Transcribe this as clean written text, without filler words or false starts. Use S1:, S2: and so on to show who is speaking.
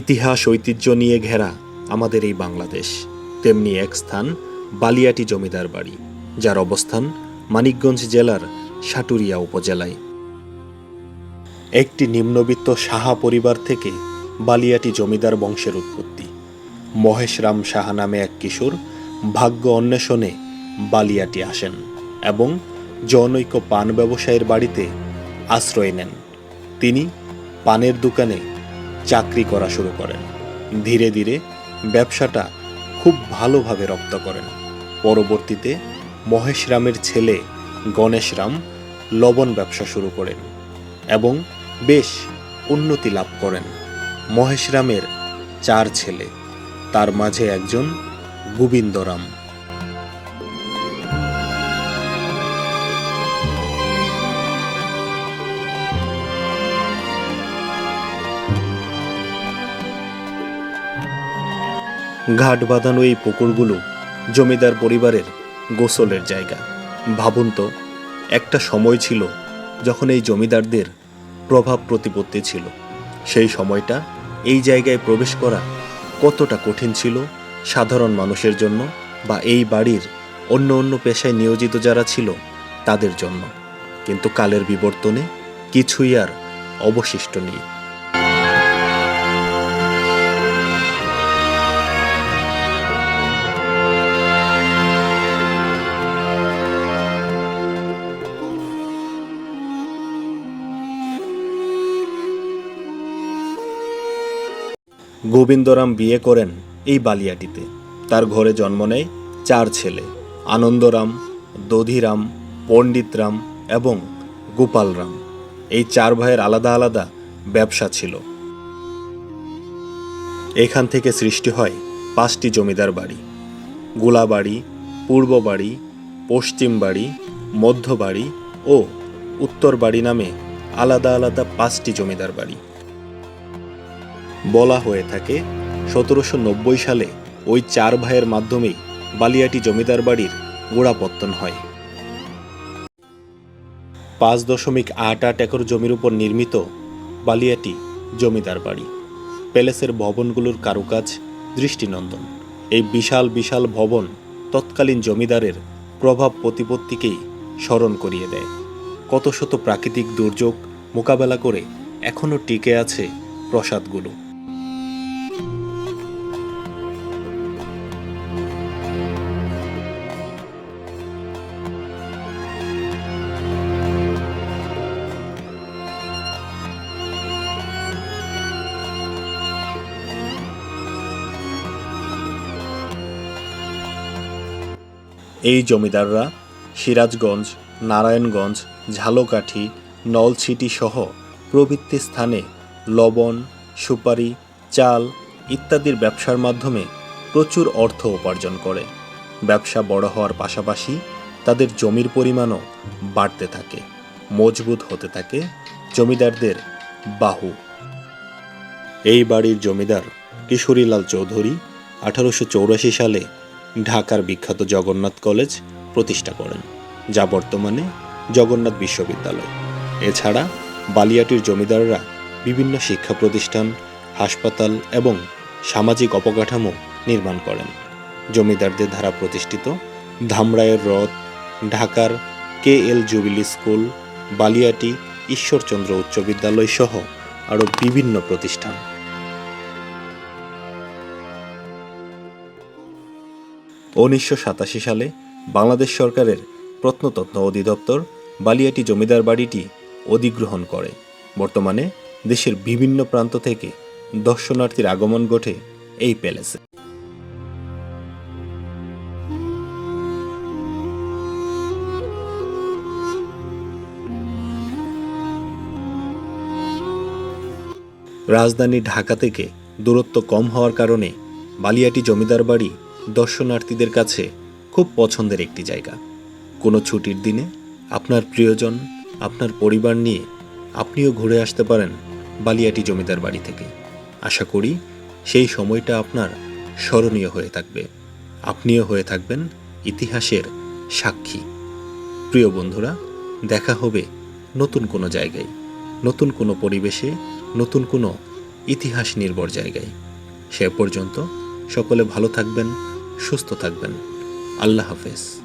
S1: ইতিহাস ঐতিহ্য নিয়ে ঘেরা আমাদের এই বাংলাদেশ, তেমনি এক স্থান বালিয়াটি জমিদার বাড়ি, যার অবস্থান মানিকগঞ্জ জেলার সাটুরিয়া উপজেলায়। একটি নিম্নবিত্ত সাহা পরিবার থেকে বালিয়াটি জমিদার বংশের উৎপত্তি। মহেশরাম সাহা নামে এক কিশোর ভাগ্য অন্বেষণে বালিয়াটি আসেন এবং জনৈক পান ব্যবসায়ীর বাড়িতে আশ্রয় নেন। তিনি পানের দোকানে চাকরি করা শুরু করেন। ধীরে ধীরে ব্যবসাটা খুব ভালোভাবে রপ্ত করেন। পরবর্তীতে মহেশরামের ছেলে গণেশরাম লবণ ব্যবসা শুরু করেন এবং বেশ উন্নতি লাভ করেন। মহেশরামের 4 ছেলে, তার মাঝে একজন গোবিন্দরাম। ঘাট বাঁধানো এই পুকুরগুলো জমিদার পরিবারের গোসলের জায়গা। ভাবুন তো, একটা সময় ছিল যখন এই জমিদারদের প্রভাব প্রতিপত্তি ছিল। সেই সময়টা এই জায়গায় প্রবেশ করা কতটা কঠিন ছিল সাধারণ মানুষের জন্য বা এই বাড়ির অন্য অন্য পেশায় নিয়োজিত যারা ছিল তাদের জন্য। কিন্তু কালের বিবর্তনে কিছুই আর অবশিষ্ট নেই। গোবিন্দরাম বিয়ে করেন এই বালিয়াটিতে। তার ঘরে জন্ম নেয় 4 ছেলে: আনন্দরাম, দধিরাম, পণ্ডিতরাম এবং গোপালরাম। এই 4 ভাইয়ের আলাদা আলাদা ব্যবসা ছিল। এখান থেকে সৃষ্টি হয় 5টি জমিদার বাড়ি: গোলাবাড়ি, পূর্ব বাড়ি, পশ্চিম বাড়ি, মধ্য বাড়ি ও উত্তর বাড়ি নামে আলাদা আলাদা 5টি জমিদার বাড়ি। বলা হয়ে থাকে 1790 সালে ওই 4 ভাইয়ের মাধ্যমেই বালিয়াটি জমিদার বাড়ির গোড়াপত্তন হয়। 5.88 একর জমির উপর নির্মিত বালিয়াটি জমিদার বাড়ি। প্যালেসের ভবনগুলোর কারুকাজ দৃষ্টিনন্দন। এই বিশাল বিশাল ভবন তৎকালীন জমিদারের প্রভাব প্রতিপত্তিকেই স্মরণ করিয়ে দেয়। কত শত প্রাকৃতিক দুর্যোগ মোকাবেলা করে এখনও টিকে আছে প্রাসাদগুলো। এই জমিদাররা সিরাজগঞ্জ, নারায়ণগঞ্জ, ঝালকাঠি, নলছিটি সহ প্রভৃতি স্থানে লবণ, সুপারি, চাল ইত্যাদির ব্যবসার মাধ্যমে প্রচুর অর্থ উপার্জন করে। ব্যবসা বড় হওয়ার পাশাপাশি তাদের জমির পরিমাণও বাড়তে থাকে, মজবুত হতে থাকে জমিদারদের বাহু। এই বাড়ির জমিদার কিশোরীলাল চৌধুরী 1884 সালে ঢাকার বিখ্যাত জগন্নাথ কলেজ প্রতিষ্ঠা করেন, যা বর্তমানে জগন্নাথ বিশ্ববিদ্যালয়। এছাড়া বালিয়াটির জমিদাররা বিভিন্ন শিক্ষা প্রতিষ্ঠান, হাসপাতাল এবং সামাজিক অবকাঠামো নির্মাণ করেন। জমিদারদের দ্বারা প্রতিষ্ঠিত ধামরায়ের রথ, ঢাকার KL jubilee school, Baliati Ishwarchandra উচ্চ বিদ্যালয় সহ আরও বিভিন্ন প্রতিষ্ঠান। 1987 সালে বাংলাদেশ সরকারের প্রত্নতত্ত্ব অধিদপ্তর বালিয়াটি জমিদার বাড়িটি অধিগ্রহণ করে। বর্তমানে দেশের বিভিন্ন প্রান্ত থেকে দর্শনার্থীর আগমন ঘটে এই প্যালেসে। রাজধানী ঢাকা থেকে দূরত্ব কম হওয়ার কারণে বালিয়াটি জমিদার বাড়ি দর্শনার্থীদের কাছে খুব পছন্দের একটি জায়গা। কোনো ছুটির দিনে আপনার প্রিয়জন, আপনার পরিবার নিয়ে আপনিও ঘুরে আসতে পারেন বালিয়াটি জমিদার বাড়ি থেকে। আশা করি সেই সময়টা আপনার স্মরণীয় হয়ে থাকবে। আপনিও হয়ে থাকবেন ইতিহাসের সাক্ষী। প্রিয় বন্ধুরা, দেখা হবে নতুন কোনো জায়গায়, নতুন কোনো পরিবেশে, নতুন কোনো ইতিহাস নির্ভর জায়গায়। সে পর্যন্ত সকলে ভালো থাকবেন, সুস্থ থাকবেন। আল্লাহ হাফেজ।